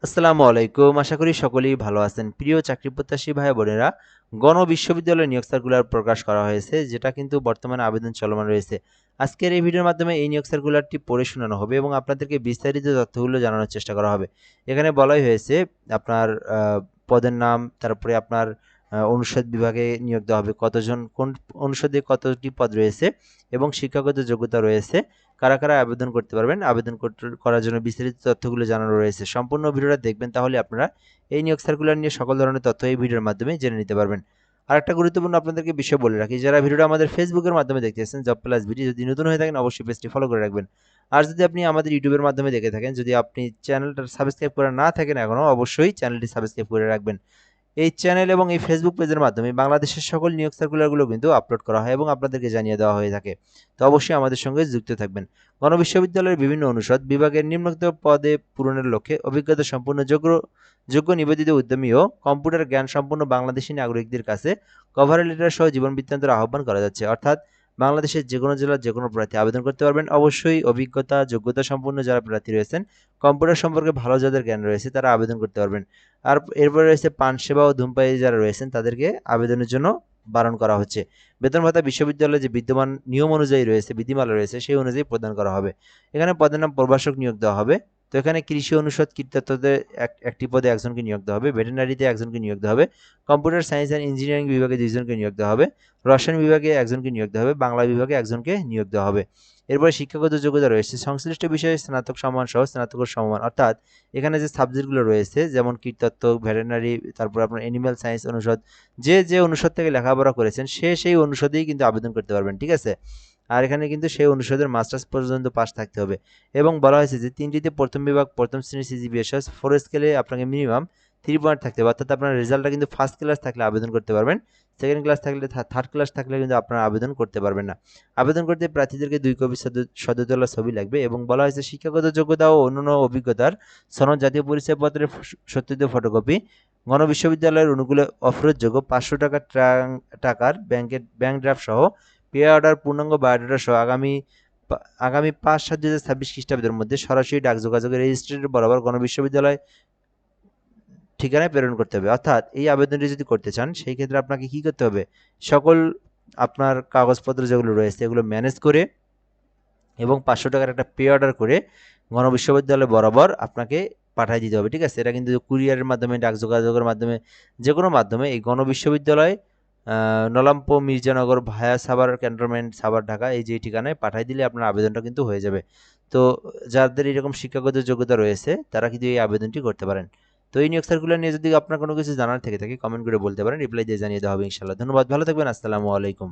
আসসালামু আলাইকুম। আশা করি সকলেই ভালো আছেন। প্রিয় চাকরি প্রত্যাশী ভাই বোনেরা, গণবিশ্ববিদ্যালয় নিয়োগ সার্কুলার প্রকাশ করা হয়েছে, যেটা কিন্তু বর্তমানে আবেদন চলমান রয়েছে। আজকের এই ভিডিওর মাধ্যমে এই নিয়োগ সার্কুলারটি পড়ে শোনানো হবে এবং আপনাদেরকে বিস্তারিত তথ্যগুলো জানানোর চেষ্টা করা হবে। এখানে বলাই হয়েছে আপনার পদের নাম, তারপরে আপনার অনুষদ বিভাগে নিয়োগ দেওয়া হবে, কতজন কোন অনুষদে কতটি পদ রয়েছে এবং শিক্ষাগত যোগ্যতা রয়েছে, কারা কারা আবেদন করতে পারবেন, আবেদন করার জন্য বিস্তারিত তথ্যগুলো জানানো রয়েছে। সম্পূর্ণ ভিডিওটা দেখবেন, তাহলে আপনারা এই নিয়োগ সার্কুলার নিয়ে সকল ধরনের তথ্য এই ভিডিওর মাধ্যমে জেনে নিতে পারবেন। আরেকটা গুরুত্বপূর্ণ আপনাদেরকে বিষয় বলে রাখি, যারা ভিডিওটা আমাদের ফেসবুকের মাধ্যমে দেখতেছেন, জব প্লাস ভিডিও, যদি নতুন হয়ে থাকেন অবশ্যই পেজটি ফলো করে রাখবেন। আর যদি আপনি আমাদের ইউটিউবের মাধ্যমে দেখে থাকেন, যদি আপনি চ্যানেলটা সাবস্ক্রাইব করে না থাকেন এখনও, অবশ্যই চ্যানেলটি সাবস্ক্রাইব করে রাখবেন। এই চ্যানেল এবং এই ফেসবুক পেজের মাধ্যমে বাংলাদেশের সকল নিয়োগ সার্কুলারগুলো কিন্তু আপলোড করা হয় এবং আপনাদেরকে জানিয়ে দেওয়া হয়ে থাকে। তো অবশ্যই আমাদের সঙ্গে যুক্ত থাকবেন। গণবিশ্ববিদ্যালয়ের বিভিন্ন অনুষদ বিভাগের নিম্নোক্ত পদে পূরণের লক্ষ্যে অভিজ্ঞতা সম্পন্ন যোগ্য নিবেদিত উদ্যমী ও কম্পিউটার জ্ঞান সম্পন্ন বাংলাদেশি নাগরিকদের কাছে কভার লেটার সহ জীবন বৃত্তান্তের আহ্বান করা যাচ্ছে। অর্থাৎ বাংলাদেশের যেকোনো জেলার যেকোনো প্রার্থী আবেদন করতে পারবেন। অবশ্যই অভিজ্ঞতা যোগ্যতা সম্পন্ন যারা প্রার্থী রয়েছেন, কম্পিউটার সম্পর্কে ভালো যাদের জ্ঞান রয়েছে, তারা আবেদন করতে পারবেন। আর এরপরে রয়েছে পান সেবা ও ধূমপায়ী যারা রয়েছেন, তাদেরকে আবেদনের জন্য বারণ করা হচ্ছে। বেতন ভাতা বিশ্ববিদ্যালয়ে যে বিদ্যমান নিয়ম অনুযায়ী রয়েছে, বিধিমালা রয়েছে, সেই অনুযায়ী প্রদান করা হবে। এখানে পদের নাম প্রভাষক নিয়োগ দেওয়া হবে। তো এখানে কৃষি অনুষদ কীটতত্ত্বতে একটি পদে একজনকে নিয়োগ দেওয়া হবে, ভেটেরিনারিতে একজনকে নিয়োগ দেওয়া হবে, কম্পিউটার সায়েন্স অ্যান্ড ইঞ্জিনিয়ারিং বিভাগে দুইজনকে নিয়োগ দেওয়া হবে, রসায়ন বিভাগে একজনকে নিয়োগ দেওয়া হবে, বাংলা বিভাগে একজনকে নিয়োগ দেওয়া হবে। এরপরে শিক্ষাগত যোগ্যতা রয়েছে সংশ্লিষ্ট বিষয়ে স্নাতক সম্মান সহ স্নাতকোত্তর সমমান, অর্থাৎ এখানে যে সাবজেক্টগুলো রয়েছে যেমন কীটতত্ত্ব, ভেটেরিনারি, তারপর আপনার অ্যানিম্যাল সায়েন্স অনুষদ, যে অনুষদ থেকে লেখাপড়া করেছেন সেই অনুষদেই কিন্তু আবেদন করতে পারবেন, ঠিক আছে? আর এখানে কিন্তু সেই অনুষদের মাস্টার্স পর্যন্ত পাস থাকতে হবে। এবং বলা হয়েছে যে তিনটিতে প্রথম বিভাগ প্রথম শ্রেণীর সিজিপিএ সহ 4 স্কেলে আপনাকে মিনিমাম 3 পয়েন্ট থাকতে হবে। অর্থাৎ আপনার রেজাল্টটা কিন্তু ফার্স্ট ক্লাস থাকলে আবেদন করতে পারবেন, সেকেন্ড ক্লাস থাকলে, থার্ড ক্লাস থাকলে কিন্তু আপনারা আবেদন করতে পারবেন না। আবেদন করতে প্রার্থীদেরকে 2 কপি সদ্য তোলা ছবি লাগবে এবং বলা হয়েছে শিক্ষাগত যোগ্যতা ও অন্যান্য অভিজ্ঞতার সনদ, জাতীয় পরিচয়পত্রের সত্যায়িত ফটোকপি, গণবিশ্ববিদ্যালয়ের অনুকূলে অফেরতযোগ্য 500 টাকার ব্যাংক ড্রাফট সহ পে অর্ডার, পূর্ণাঙ্গ বায়োডাটা সহ আগামী 5/7/2026 খ্রিস্টাব্দের মধ্যে সরাসরি ডাক যোগাযোগের রেজিস্ট্রেটর বরাবর গণবিশ্ববিদ্যালয় ঠিকানায় প্রেরণ করতে হবে। অর্থাৎ এই আবেদনটি যদি করতে চান, সেই ক্ষেত্রে আপনাকে কি করতে হবে? সকল আপনার কাগজপত্র যেগুলো রয়েছে এগুলো ম্যানেজ করে এবং 500 টাকার একটা পে অর্ডার করে গণবিশ্ববিদ্যালয় বরাবর আপনাকে পাঠিয়ে দিতে হবে, ঠিক আছে? এটা কিন্তু কুরিয়ারের মাধ্যমে, ডাক যোগাযোগের মাধ্যমে, যে কোনো মাধ্যমে এই গণবিশ্ববিদ্যালয় নলাম্পো মির্জানগর ভায়া সাভার ক্যান্টনমেন্ট, সাভার, ঢাকা, এই যে ঠিকানায় পাঠিয়ে দিলে আপনার আবেদনটা কিন্তু হয়ে যাবে। তো যাদের এরকম শিক্ষাগত যোগ্যতা রয়েছে তারা কিন্তু এই আবেদনটি করতে পারেন। তো এই নিয়োগ সার্কুলার নিয়ে যদি আপনার কোনো কিছু জানার থেকে থাকে কমেন্ট করে বলতে পারেন, রিপ্লাই দিয়ে জানিয়ে দেওয়া হবে ইনশাআল্লাহ। ধন্যবাদ, ভালো থাকবেন। আসসালামু আলাইকুম।